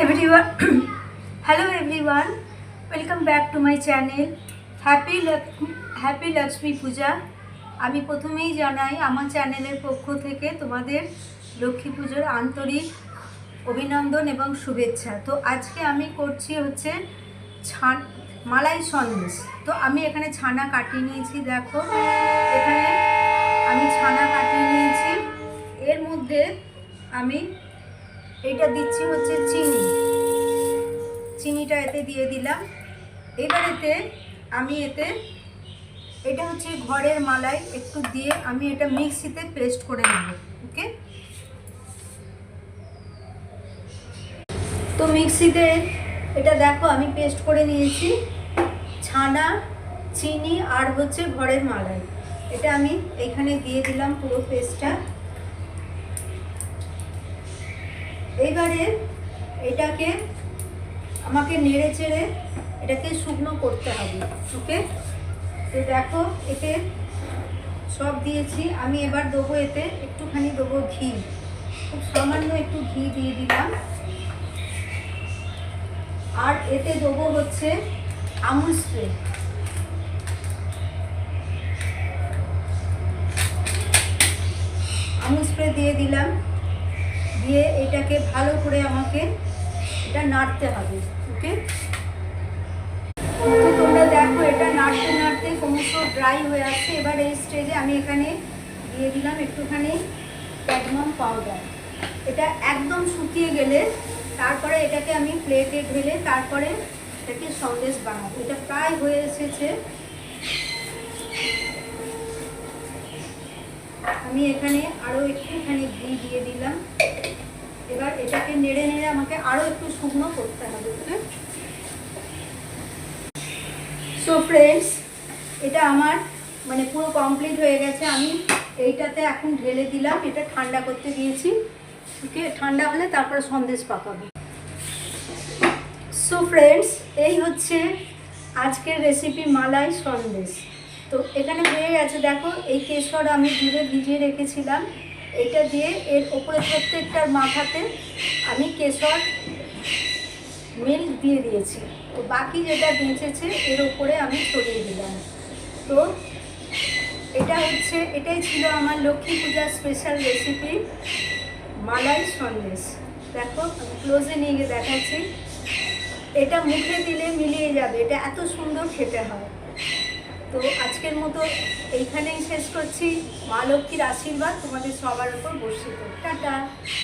everyone. Hello everyone. Welcome back to my channel. Happy Lakshmi Puja. আমি প্রথমেই জানাই আমার চ্যানেলের পক্ষ থেকে তোমাদের লক্ষ্মী পুজোর আন্তরিক অভিনন্দন এবং শুভেচ্ছা। তো আজকে আমি করছি হচ্ছে মালাই সন্দেশ। তো আমি এখানে ছানা কাটিয়ে নিয়েছি, দেখো এখানে আমি ছানা কাটিয়ে নিয়েছি। এর মধ্যে আমি এটা দিচ্ছি হচ্ছে চিনিটা এতে দিয়ে দিলাম। এবার আমি এটা হচ্ছে ঘরের মালাই একটু দিয়ে আমি এটা মিক্সিতে পেস্ট করে নেব। ওকে, তো মিক্সিতে এটা দেখো আমি পেস্ট করে নিয়েছি। ছানা, চিনি আর হচ্ছে ঘরের মালাই, এটা আমি এখানে দিয়ে দিলাম পুরো পেস্টটা। এইবারে এটাকে আমাকে নেড়ে চেড়ে এটাকে শুকনো করতে হবে। ওকে, তো দেখো এতে সব দিয়েছি আমি। এবার দেবো এতে একটুখানি দেবো ঘি, খুব সামান্য একটু ঘি দিয়ে দিলাম। আর এতে দেবো হচ্ছে আমুল স্প্রে দিয়ে দিলাম। দিয়ে এটাকে ভালো করে আমাকে এটা নাড়তে হবে। ওকে, তো তোমরা দেখো এটা নাড়তে নাড়তে ক্রমশ ড্রাই হয়ে আসছে। এবার এই স্টেজে আমি এখানে দিয়ে দিলাম একটুখানি ক্যাডমিয়াম পাউডার। এটা একদম শুকিয়ে গেলে তারপরে এটাকে আমি প্লেটে ঢেলে তারপরে এটাকে সন্দেশ বানাবো। এটা প্রায় হয়ে এসেছে। আমি এখানে আরও একটুখানি ঘি দিয়ে দিলাম। এবার এটাকে নেড়ে নেড়ে আমাকে আরও একটু শুকনো করতে হবে। সো ফ্রেন্ডস, এটা আমার মানে পুরো কমপ্লিট হয়ে গেছে। আমি এইটাতে এখন ঢেলে দিলাম, এটা ঠান্ডা করতে দিয়েছি। ওকে, ঠান্ডা হলে তারপরে সন্দেশ পাকাবো। সো ফ্রেন্ডস, এই হচ্ছে আজকের রেসিপি মালাই সন্দেশ। তো এখানে হয়ে গেছে, দেখো এই কেশর আমি দুধে ভিজিয়ে রেখেছিলাম। এটা দিয়ে এর ওপরে প্রত্যেকটার মাথাতে আমি কেশর মিল্ক দিয়ে দিয়েছি। তো বাকি যেটা বেঁচেছে এর ওপরে আমি ছড়িয়ে দিলাম। তো এটাই ছিল আমার লক্ষ্মী পূজার স্পেশাল রেসিপি মালাই সন্দেশ। দেখো আমি ক্লোজে নিয়ে গিয়ে দেখাচ্ছি। এটা মুখে দিলে মিলিয়ে যাবে, এটা এত সুন্দর খেতে হয়। তো আজকের মতো এইখানেই শেষ করছি। মা লক্ষ্মীর আশীর্বাদ তোমাদের সবার উপর বর্ষিত। টাটা।